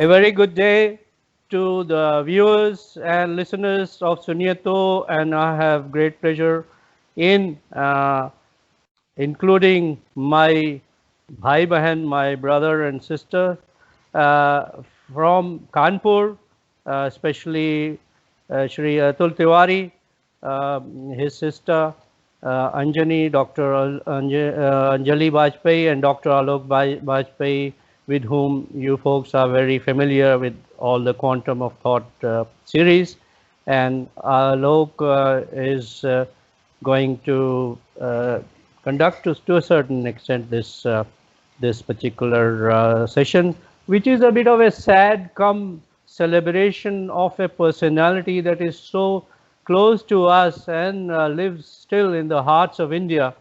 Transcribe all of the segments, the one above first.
A very good day to the viewers and listeners of Suniye Tau, and I have great pleasure in including my bhai bahan, my brother and sister from Kanpur, especially Shri Atul Tiwari, his sister Anjali, Dr. Anjali Bajpai, and Dr. Alok Bajpai, with whom you folks are very familiar with all the Quantum of Thought series. And Alok is going to conduct to a certain extent this particular session, which is a bit of a sad come celebration of a personality that is so close to us and lives still in the hearts of India,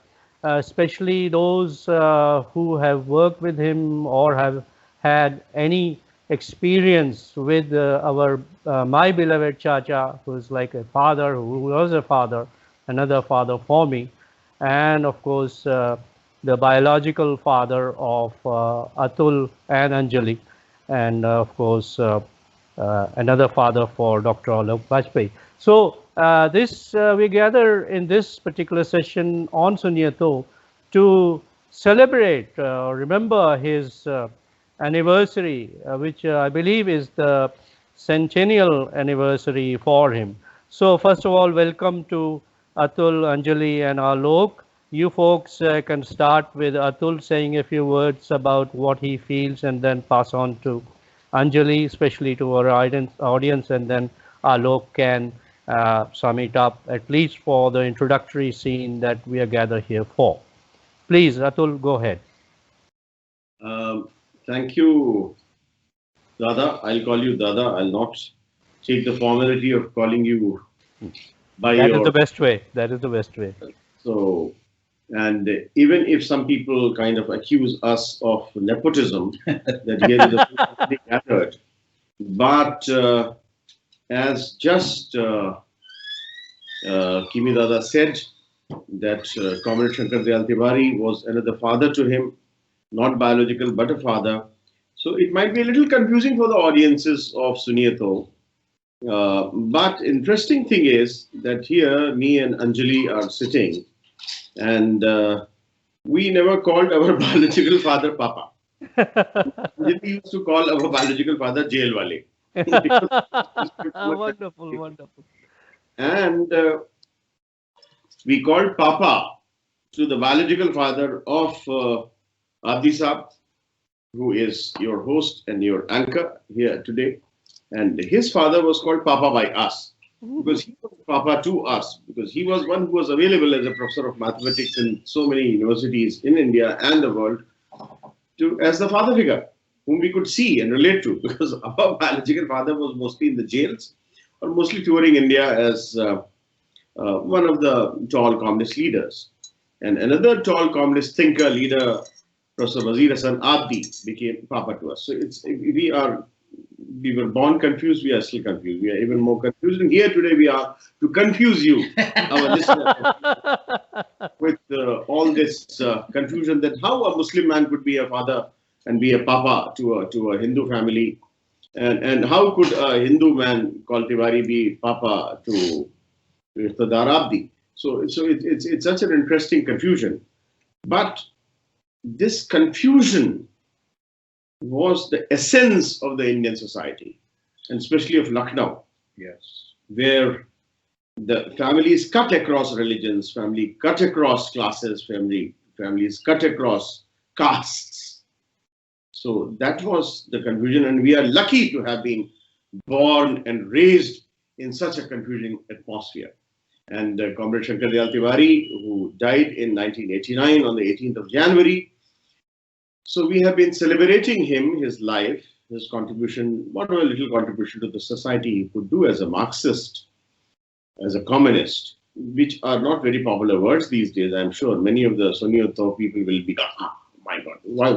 especially those who have worked with him or have had any experience with our my beloved Chacha, who is like a father, who was a father, another father for me, and of course the biological father of Atul and Anjali, and of course another father for Dr. Alok Bajpai. So we gather in this particular session on Suniye Tau to celebrate, remember his anniversary, which I believe is the centennial anniversary for him. So first of all, welcome to Atul, Anjali and Alok. You folks can start with Atul saying a few words about what he feels and then pass on to Anjali, especially to our audience, and then Alok can sum it up, at least for the introductory scene that we are gathered here for. Please, Atul, go ahead. Thank you, Dada. I'll call you Dada. I'll not take the formality of calling you by That is the best way. That is the best way. So, and even if some people kind of accuse us of nepotism, that here is a gathered, but as just Kimi Dada said, that Comrade Shankar Dayal Tiwari was another father to him, not biological, but a father. So it might be a little confusing for the audiences of Suniye Tau. But interesting thing is that here, me and Anjali are sitting, and we never called our biological father Papa. Anjali used to call our biological father Jail Wale. Wonderful, wonderful. And we called Papa to the biological father of Abdi Saab, who is your host and your anchor here today. And his father was called Papa by us, because he was Papa to us, because he was one who was available as a professor of mathematics in so many universities in India and the world, as the father figure whom we could see and relate to, because our biological father was mostly in the jails or mostly touring India as one of the tall communist leaders. And another tall communist thinker, leader, Professor Wazir Hasan Abdi, became Papa to us. So we were born confused, we are still confused. We are even more confused. And here today we are to confuse you, our listeners, with all this confusion that how a Muslim man could be a father and be a Papa to a Hindu family. And how could a Hindu man called Tiwari be Papa to Iqtedar Abdi? So it's such an interesting confusion. But this confusion was the essence of the Indian society, and especially of Lucknow. Yes. Where the families cut across religions, family cut across classes, families cut across castes. So that was the confusion, and we are lucky to have been born and raised in such a confusing atmosphere. And Comrade Shankar Dayal Tiwari, who died in 1989 on the 18th of January. So we have been celebrating him, his life, his contribution, what a little contribution to the society he could do as a Marxist, as a communist, which are not very popular words these days. I'm sure many of the Suniye Tau people will be, my God, why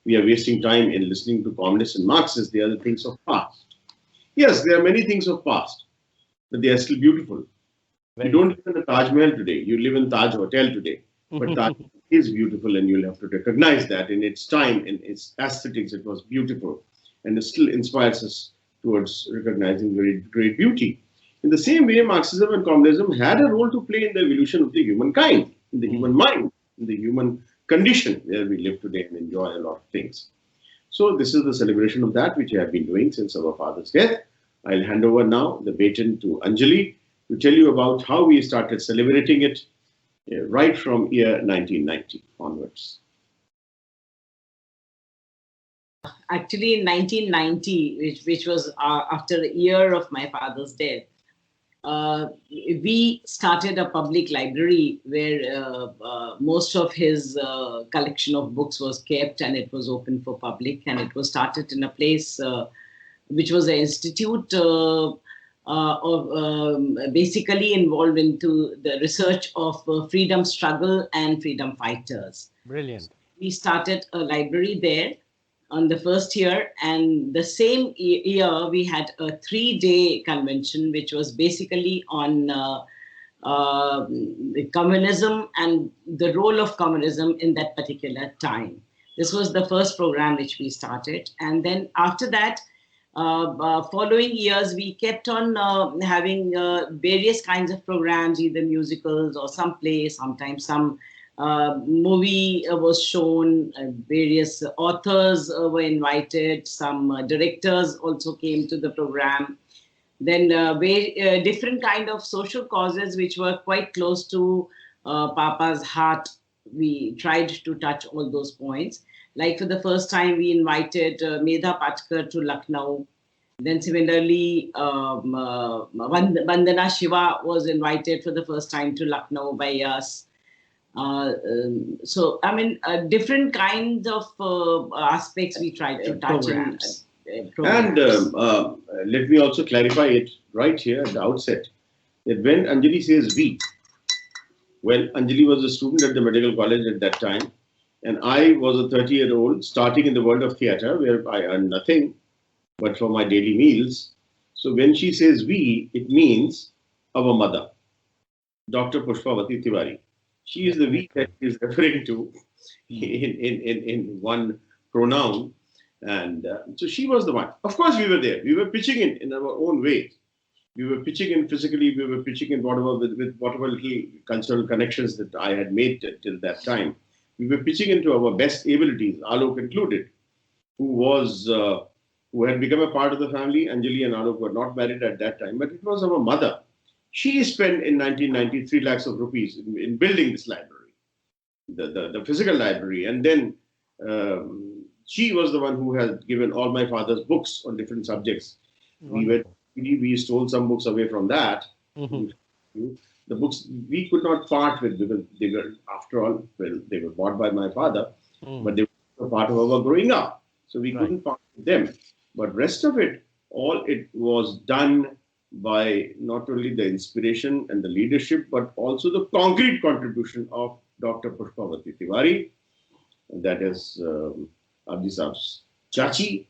we are wasting time in listening to communists and Marxists? They are the things of past. Yes, there are many things of past, but they are still beautiful. You don't live in the Taj Mahal today. You live in Taj Hotel today. But Taj is beautiful, and you'll have to recognize that in its time, in its aesthetics, it was beautiful. and it still inspires us towards recognizing great beauty. In the same way, Marxism and communism had a role to play in the evolution of the humankind, in the human mind, in the human condition where we live today and enjoy a lot of things. So this is the celebration of that which I have been doing since our father's death. I'll hand over now the baton to Anjali to tell you about how we started celebrating it right from year 1990 onwards. Actually, in 1990, which was after a year of my father's death, we started a public library where most of his collection of books was kept, and it was open for public, and it was started in a place which was an institute basically involved into the research of freedom struggle and freedom fighters. Brilliant. We started a library there on the first year, and the same year we had a 3-day convention which was basically on communism and the role of communism in that particular time. This was the first program which we started, and then after that, following years we kept on having various kinds of programs, either musicals or some plays, sometimes some movie was shown, various authors were invited, some directors also came to the program. Then different kind of social causes which were quite close to Papa's heart. We tried to touch all those points. Like for the first time, we invited Medha Patkar to Lucknow. Then similarly, Vandana Shiva was invited for the first time to Lucknow by us. So, I mean, different kinds of aspects we tried to touch. Programs. And let me also clarify it right here at the outset, that when Anjali says we, well, Anjali was a student at the medical college at that time, and I was a 30-year-old starting in the world of theatre where I earned nothing but for my daily meals. So when she says we, it means our mother, Dr. Pushpavati Tiwari. She is the we that is referring to in one pronoun. And so she was the one. Of course, we were there. We were pitching in our own way. We were pitching in physically. We were pitching in whatever with whatever little cultural connections that I had made till that time. We were pitching into our best abilities, Alok included, who had become a part of the family. Anjali and Alok were not married at that time, but it was our mother. She spent in 1990 3 lakhs of rupees in building this library, the physical library, and then she was the one who had given all my father's books on different subjects. We stole some books away from that. The books we could not part with because they were, after all, well, they were bought by my father, but they were part of our growing up. So we couldn't part with them. But rest of it, all it was done by not only the inspiration and the leadership, but also the concrete contribution of Dr. Pushpavati Tiwari. That is Abdi Saab's Chachi.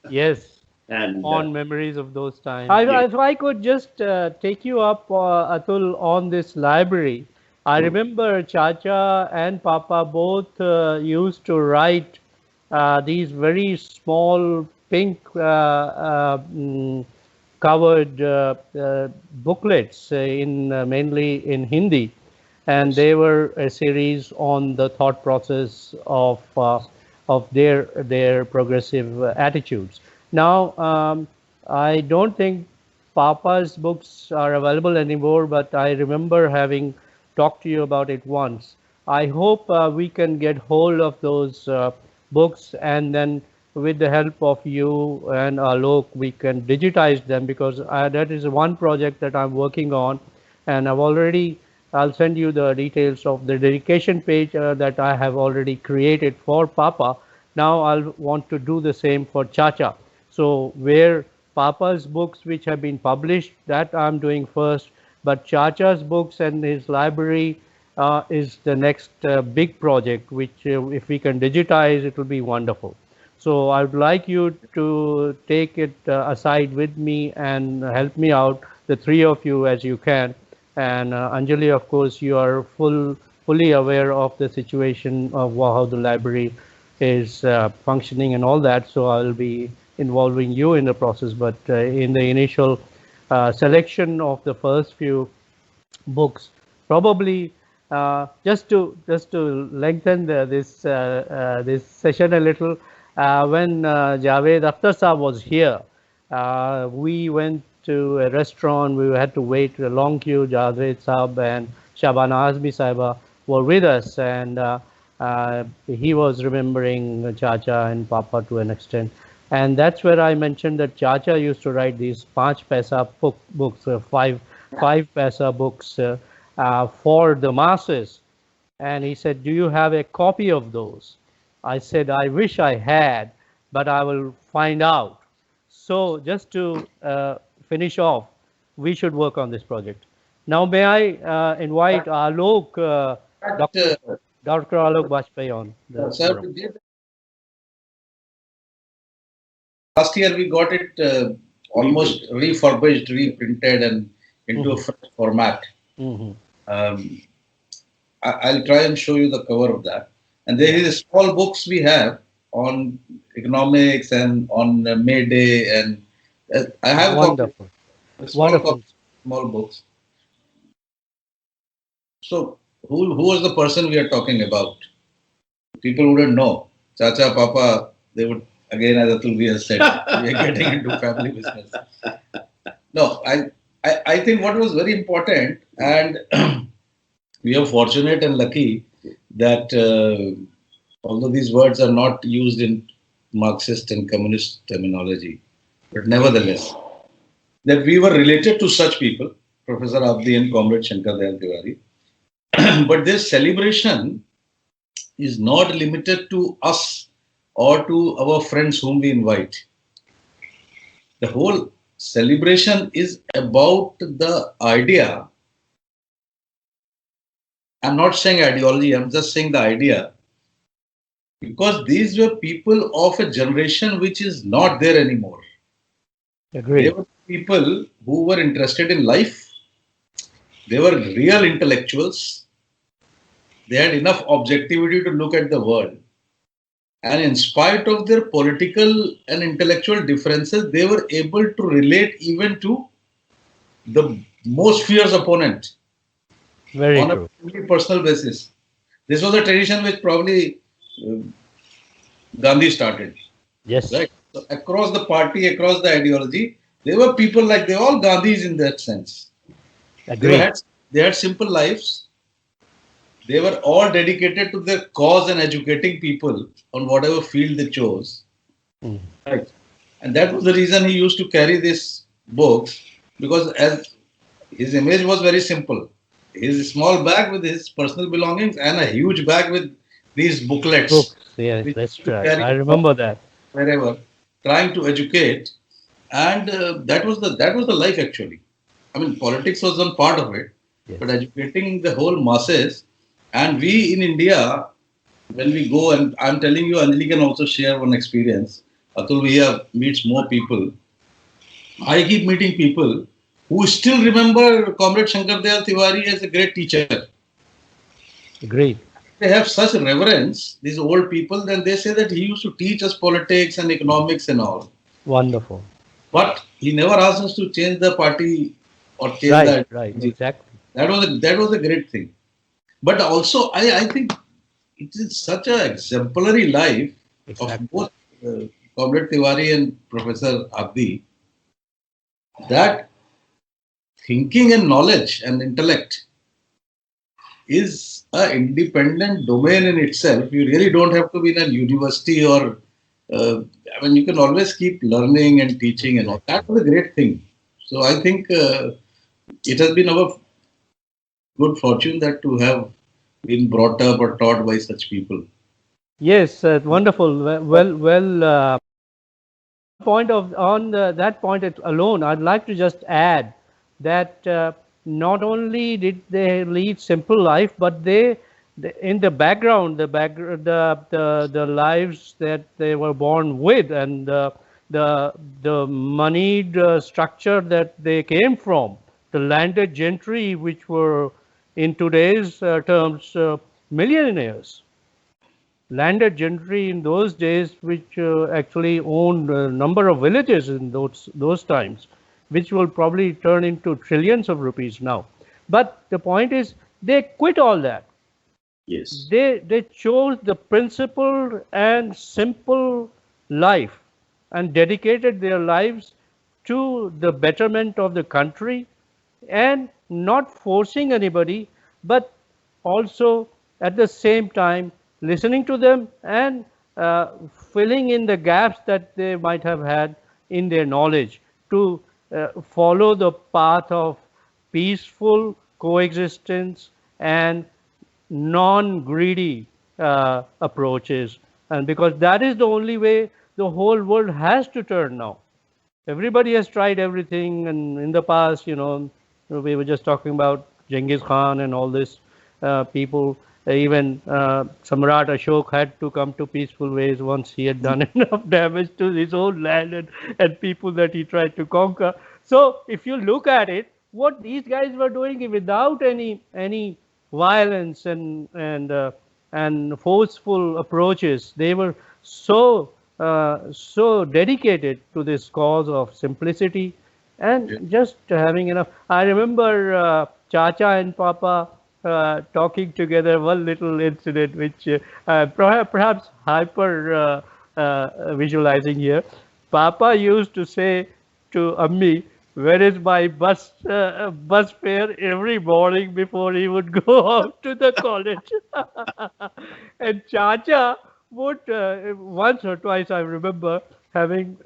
Yes. And fond memories of those times. If I could just take you up, Atul, on this library. I remember Chacha and Papa both used to write these very small pink covered booklets mainly in Hindi, and they were a series on the thought process of their progressive attitudes. Now, I don't think Papa's books are available anymore, but I remember having talked to you about it once. I hope we can get hold of those books, and then with the help of you and Alok, we can digitize them, because that is one project that I'm working on, and I'll send you the details of the dedication page that I have already created for Papa. Now I'll want to do the same for Chacha. So where Papa's books which have been published, that I'm doing first, but Chacha's books and his library is the next big project, which if we can digitize, it will be wonderful. So I would like you to take it aside with me and help me out, the three of you, as you can. And Anjali, of course, you are fully aware of the situation of how the library his functioning and all that. So I'll be involving you in the process. But in the initial selection of the first few books, probably just to lengthen this this session a little, when Javed Akhtar Saab was here, we went to a restaurant. We had to wait a long queue. Javed Saab and Shabana Azmi Saiba were with us, and he was remembering Chacha and Papa to an extent. And that's where I mentioned that Chacha used to write these 5 paisa books, 5 paisa books for the masses. And he said, do you have a copy of those? I said, I wish I had, but I will find out. So just to finish off, we should work on this project. Now, may I invite Alok, Dr. Alok Bajpai on the forum. Last year we got it almost refurbished, reprinted, and into a fresh format. I'll try and show you the cover of that. And there is small books we have on economics and on May Day, and I have wonderful, small books. So who was the person we are talking about? People wouldn't know. Chacha, Papa, they would, again, as Atul has said, we are getting into family business. No, I think what was very important, and we are fortunate and lucky that although these words are not used in Marxist and communist terminology, but nevertheless, that we were related to such people, Professor Abdi and Comrade Shankar Dayal Tiwari. But this celebration is not limited to us or to our friends whom we invite. The whole celebration is about the idea. I'm not saying ideology, I'm just saying the idea. Because these were people of a generation which is not there anymore. Agreed. They were people who were interested in life. They were real intellectuals. They had enough objectivity to look at the world. And in spite of their political and intellectual differences, they were able to relate even to the most fierce opponent. Very on true. A personal basis. This was a tradition which probably Gandhi started. Yes. Right? So across the party, across the ideology, there were people like, they were all Gandhis in that sense. Agreed. They had simple lives. They were all dedicated to their cause and educating people on whatever field they chose. Right. And that was the reason he used to carry these books, because as his image was very simple. His small bag with his personal belongings and a huge bag with these booklets. Books, yeah, that's right. I remember that. Wherever, trying to educate, and that was the life actually. I mean, politics was one part of it, yes. But educating the whole masses. And we in India, when we go, and I'm telling you, Anjali can also share one experience. Atul meets more people. I keep meeting people who still remember Comrade Shankar Dayal Tiwari as a great teacher. Great. They have such reverence, these old people, then they say that he used to teach us politics and economics and all. Wonderful. But he never asked us to change the party or change that. Right, exactly. That was a great thing. But also, I think it is such an exemplary life of both Comrade Tiwari and Professor Abdi, that thinking and knowledge and intellect is an independent domain in itself. You really don't have to be in a university or, I mean, you can always keep learning and teaching and all. That was a great thing. So I think it has been our good fortune that to have been brought up or taught by such people. Yes, wonderful. Well. That point alone, I'd like to just add that not only did they lead simple life, but in the background, the lives that they were born with, and the moneyed structure that they came from, the landed gentry, which were in today's terms millionaires. landed gentry in those days, which actually owned a number of villages in those times, which will probably turn into trillions of rupees now. But the point is, they quit all that. Yes. They chose the principled and simple life and dedicated their lives to the betterment of the country, and not forcing anybody, but also at the same time listening to them and filling in the gaps that they might have had in their knowledge to follow the path of peaceful coexistence and non-greedy approaches. And because that is the only way the whole world has to turn now. Everybody has tried everything, and in the past, we were just talking about Genghis Khan and all this people. Even Samrat Ashok had to come to peaceful ways once he had done enough damage to his own land and people that he tried to conquer. So if you look at it, what these guys were doing without any violence and forceful approaches, they were so dedicated to this cause of simplicity and just having enough. I remember Chacha and Papa talking together, one little incident which perhaps hyper visualizing here. Papa used to say to Ammi, "Where is my bus fare?" every morning before he would go out to the college. And Chacha would once or twice, I remember, having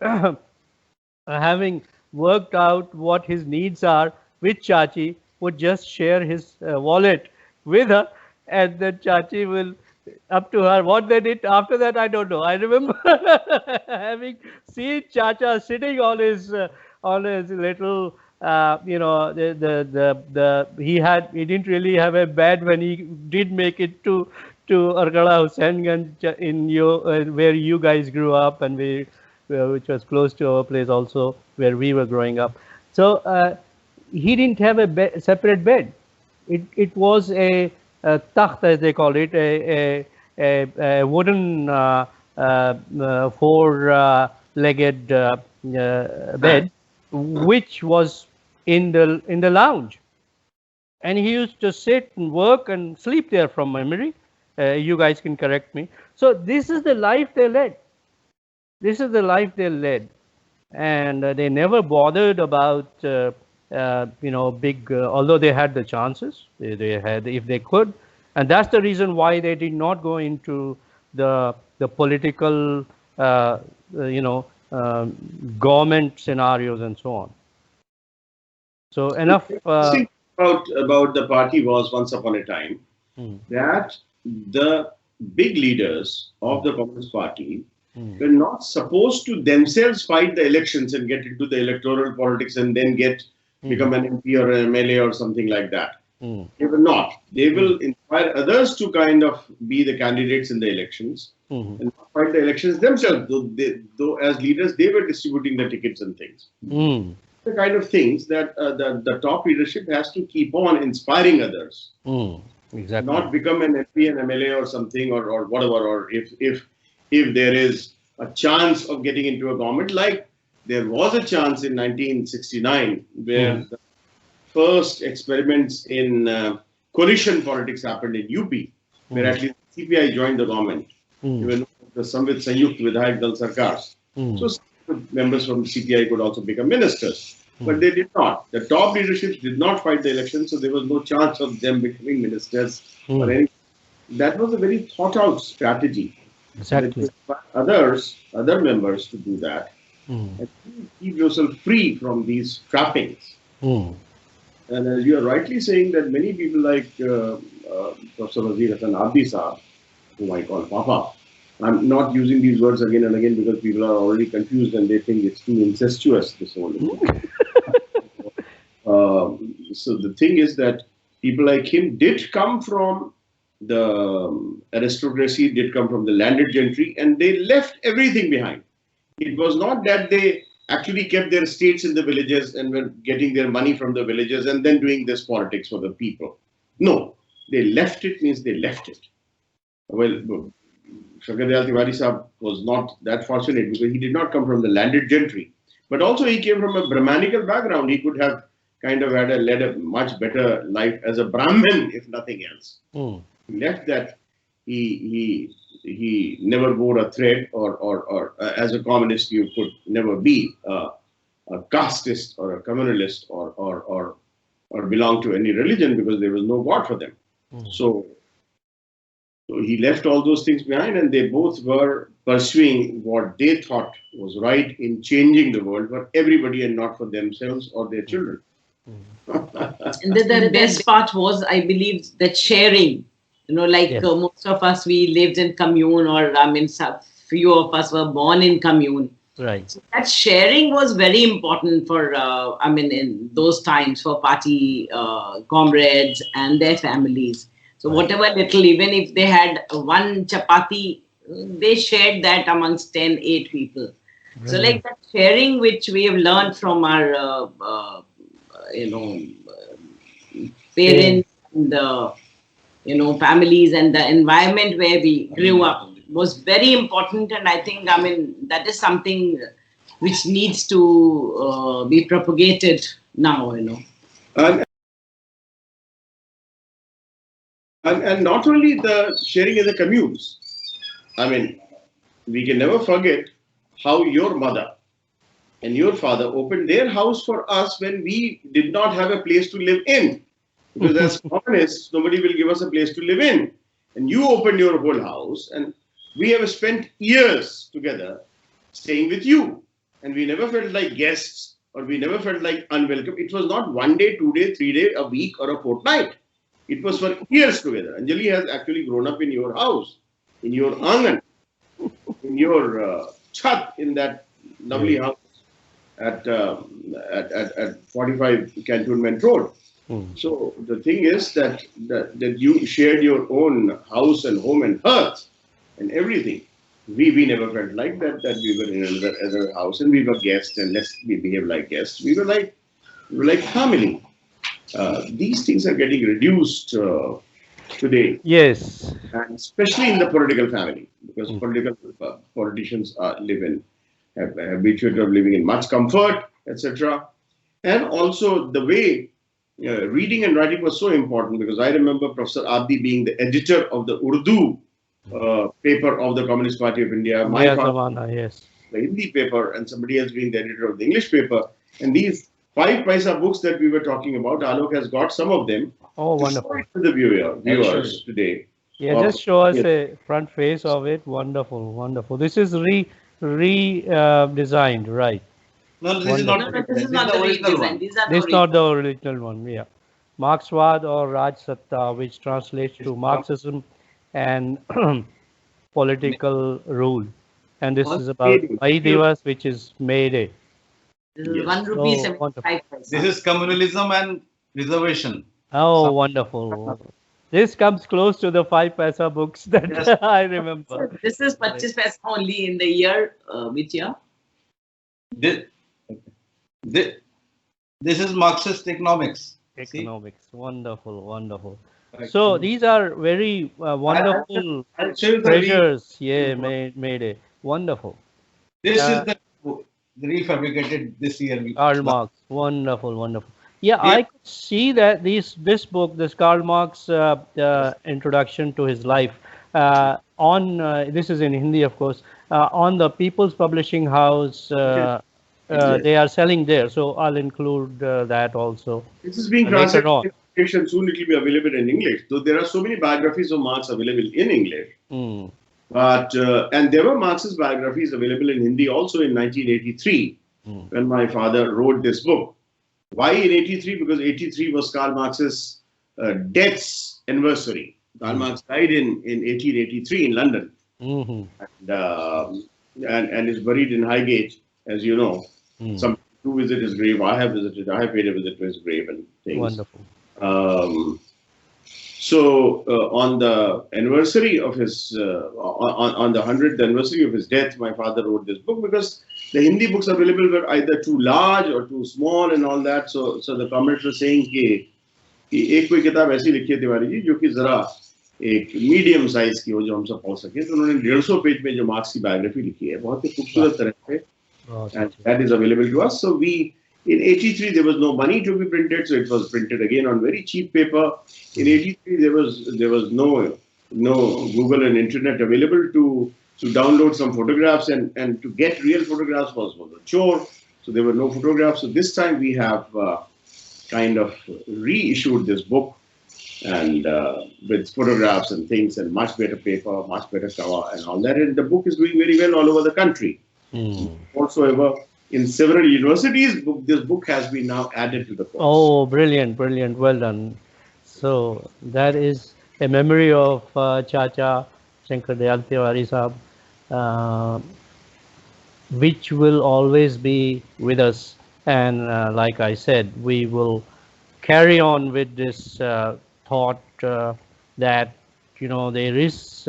worked out what his needs are with Chachi, would just share his wallet with her, and then Chachi will up to her. What they did after that, I don't know. I remember having seen Chacha sitting on his little, he didn't really have a bed when he did make it to Argala Husainganj in where you guys grew up, and which was close to our place also where we were growing up. So he didn't have a separate bed. It was a takht, as they call it, a wooden four-legged bed, which was in the lounge, and he used to sit and work and sleep there from memory. You guys can correct me. So this is the life they led. This is the life they led, and they never bothered about big. Although they had the chances, they had, if they could, and that's the reason why they did not go into the political government scenarios and so on. So enough. About the party was once upon a time that the big leaders of the Communist Party were not supposed to themselves fight the elections and get into the electoral politics and then become an MP or an MLA or something like that. They were not. They will inspire others to kind of be the candidates in the elections and not fight the elections themselves. Though as leaders, they were distributing the tickets and things. The kind of things that the top leadership has to keep on inspiring others. Exactly. Not become an MP, an MLA or something or whatever. Or if there is a chance of getting into a government, like there was a chance in 1969 where the first experiments in coalition politics happened in UP, where at least CPI joined the government. Even the Samvit Sanyukt Vidhayak Dal Sarkars. So members from CPI could also become ministers. But they did not. The top leadership did not fight the election, so there was no chance of them becoming ministers or anything. That was a very thought out strategy. Exactly. Other members to do that. And keep yourself free from these trappings. And as you are rightly saying that many people like Professor Wazir Hasan Abdi Saab, whom I call Papa, I'm not using these words again and again because people are already confused and they think it's too incestuous, this whole thing. So the thing is that people like him did come from the aristocracy, did come from the landed gentry, and they left everything behind. It was not that they actually kept their estates in the villages and were getting their money from the villages and then doing this politics for the people. No, they left it means they left it. Well, Shankar Dayal Tiwari Sahab was not that fortunate because he did not come from the landed gentry. But also he came from a Brahmanical background. He could have kind of led a much better life as a Brahmin, if nothing else. He left that. He never wore a thread, or as a communist, you could never be a casteist or a communalist or belong to any religion because there was no God for them. So he left all those things behind, and they both were pursuing what they thought was right in changing the world for everybody and not for themselves or their children. And the best part was, I believe, that sharing. Most of us, we lived in commune, or few of us were born in commune. Right. So that sharing was very important for, in those times for party comrades and their families. So whatever little, even if they had one chapati, they shared that amongst 8 people. Brilliant. So like that sharing, which we have learned from our, parents and families and the environment where we grew up was very important. And I think, that is something which needs to be propagated now, And not only the sharing in the communes. We can never forget how your mother and your father opened their house for us when we did not have a place to live in. Because as communists, nobody will give us a place to live in. And you opened your whole house, and we have spent years together staying with you. And we never felt like guests, or we never felt like unwelcome. It was not 1 day, 2 days, 3 days, a week, or a fortnight. It was for years together. Anjali has actually grown up in your house, in your angan, in your chat, in that lovely house at 45 Cantonment Road. So the thing is that you shared your own house and home and hearth and everything. We never felt like that we were in another house and we were guests, and we behave like guests. We were like family. These things are getting reduced today. Yes. And especially in the political family, because politicians have habituated of living in much comfort, etc. And also the way reading and writing was so important, because I remember Professor Abdi being the editor of the Urdu paper of the Communist Party of India. My father, yes. The Hindi paper, and somebody else being the editor of the English paper. And these 5 paisa books that we were talking about, Alok has got some of them. Oh, wonderful. To the viewers today. Yeah, just show us a front face of it. Wonderful, wonderful. This is redesigned, right? No, this is not. This is not the original one. This is not the original one. Yeah, Marxwad or Raj Satta, which translates to Marxism and political rule. And this is about Mai Divas, which is May Day. This is 1 rupee 75 paisa. This is communalism and reservation. Oh, wonderful. This comes close to the 5 paisa books that I remember. So this is 25 paisa only in the year, which year? This is Marxist economics. Economics. Wonderful, wonderful. So these are very wonderful treasures. Yeah, made it. Wonderful. This is the refabricated this year. Karl Marx. Wonderful, wonderful. Yeah, I could see that this book, this Karl Marx introduction to his life, this is in Hindi, of course, on the People's Publishing House. They are selling there, so I'll include that also. This is being translated in English, and soon it will be available in English. Though there are so many biographies of Marx available in English. But and there were Marxist biographies available in Hindi also in 1983, when my father wrote this book. Why in 83? Because 83 was Karl Marx's death's anniversary. Karl Marx died in 1883 in London, and is buried in Highgate, as you know. Some do visit his grave. I have visited. I have paid a visit to his grave and things. Wonderful. So on the anniversary of his, on the 100th anniversary of his death, my father wrote this book, because the Hindi books available were either too large or too small and all that. So the comments were saying कि एक कोई किताब ऐसी लिखी है तिवारी जी जो कि जरा एक मीडियम साइज की हो जो हम सब पढ़ सके, तो उन्होंने 150 पेज में जो मार्क्स की बायोग्राफी लिखी है बहुत ही खूबसूरत तरह से, and that is available to us. So we, in 83 there was no money to be printed, so it was printed again on very cheap paper. In 83 there was no Google and internet available to download some photographs, and to get real photographs was a chore, so there were no photographs. So this time we have kind of reissued this book, and with photographs and things, and much better paper, much better cover and all that, and the book is doing very well all over the country. Whatsoever, in several universities, this book has been now added to the course. Oh, brilliant, brilliant, well done. So that is a memory of Chacha Shankar Dayal Tiwari Sahab, which will always be with us. And like I said, we will carry on with this thought that, you know, there is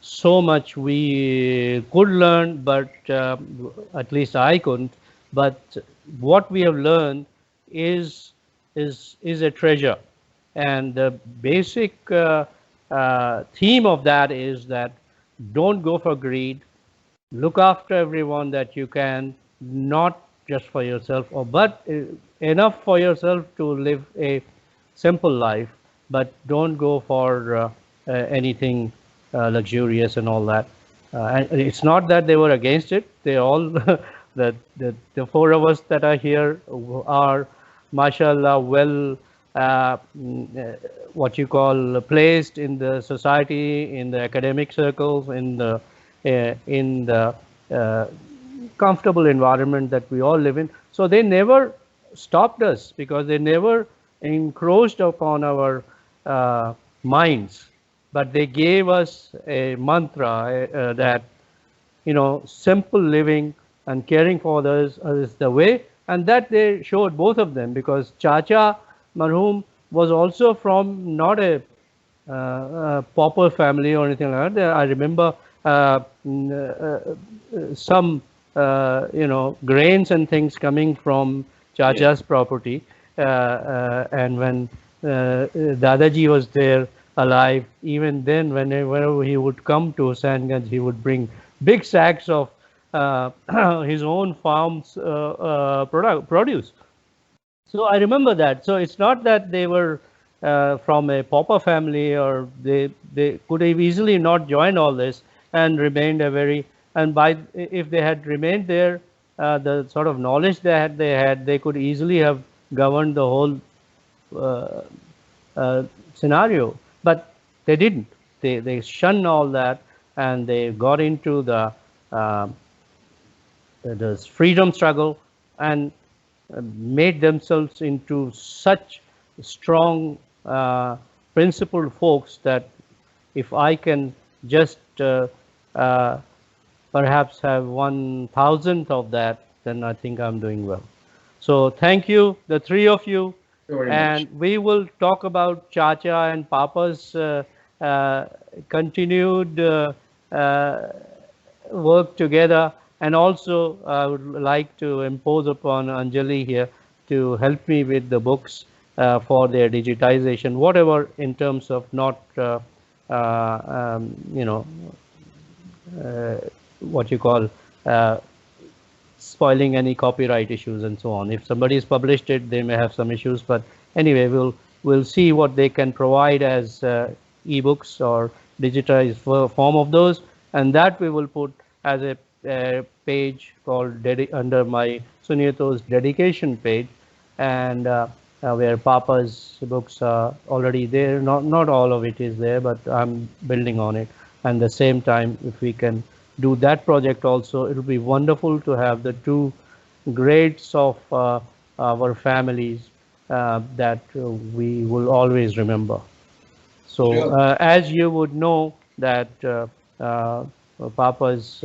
so much we could learn, but at least I couldn't. But what we have learned is a treasure, and the basic theme of that is that don't go for greed. Look after everyone that you can, not just for yourself, but enough for yourself to live a simple life, but don't go for anything luxurious and all that. And it's not that they were against it. They all, the four of us that are here are, mashallah, well, what you call, placed in the society, in the academic circles, in the comfortable environment that we all live in. So they never stopped us, because they never encroached upon our minds. But they gave us a mantra that, you know, simple living and caring for others is the way, and that they showed, both of them, because Chacha marhum was also from not a pauper family or anything like that. I remember some you know, grains and things coming from Chacha's property, and when Dadaji was there alive, even then, whenever he would come to Husainganj, he would bring big sacks of his own farm's produce. So I remember that. So it's not that they were from a pauper family, or they could have easily not joined all this and remained a very, and if they had remained there, the sort of knowledge they could easily have governed the whole scenario. But they didn't. They shunned all that, and they got into the freedom struggle, and made themselves into such strong principled folks that if I can just perhaps have 1,000th of that, then I think I'm doing well. So thank you, the three of you. And we will talk about Chacha and Papa's continued work together. And also, I would like to impose upon Anjali here to help me with the books for their digitization, whatever, in terms of not, you know, what you call, spoiling any copyright issues and so on. If somebody has published it, they may have some issues, but anyway, we'll see what they can provide as ebooks or digitized form of those, and that we will put as a page called under my Suniye Tau's dedication page, and where Papa's books are already there. Not all of it is there, but I'm building on it. And at the same time, if we can do that project also, it will be wonderful to have the two greats of our families that we will always remember. So as you would know that Papa's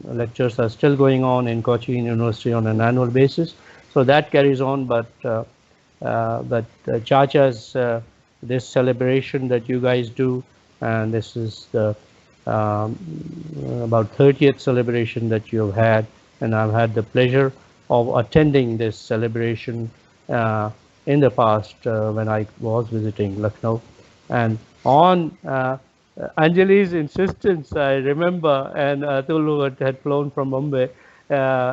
lectures are still going on in Cochin University on an annual basis, so that carries on. But Chacha's this celebration that you guys do, and this is the about 30th celebration that you have had, and I've had the pleasure of attending this celebration in the past when I was visiting Lucknow, and on Anjali's insistence, I remember, and Atul had flown from Mumbai,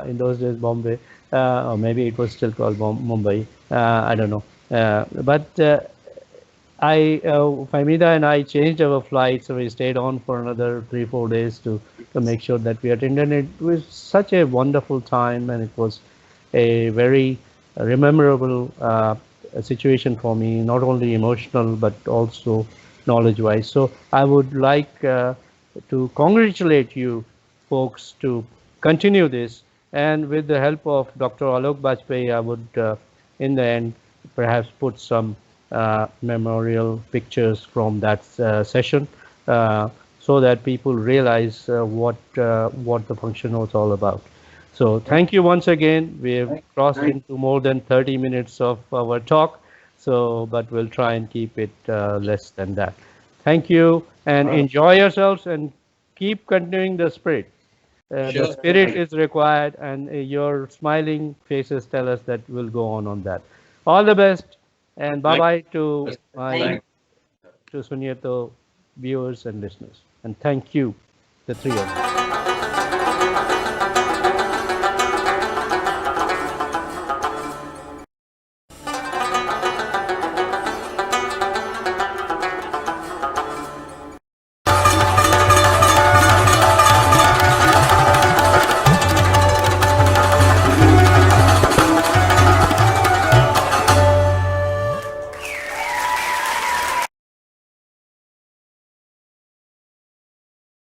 in those days Bombay, or maybe it was still called Mumbai, I don't know. But Fahmida and I changed our flight, so we stayed on for another 3-4 days to make sure that we attended. It was such a wonderful time, and it was a very memorable situation for me, not only emotional but also knowledge-wise. So I would like to congratulate you folks to continue this, and with the help of Dr. Alok Bajpai, I would, in the end, perhaps put some memorial pictures from that session, so that people realize what the function was all about. So thank you once again. We have crossed into more than 30 minutes of our talk, so but we'll try and keep it less than that. Thank you, and enjoy yourselves, and keep continuing the spirit. The spirit is required, and your smiling faces tell us that we'll go on that. All the best, and bye-bye to Suniye Tau viewers and listeners. And thank you, the three of you.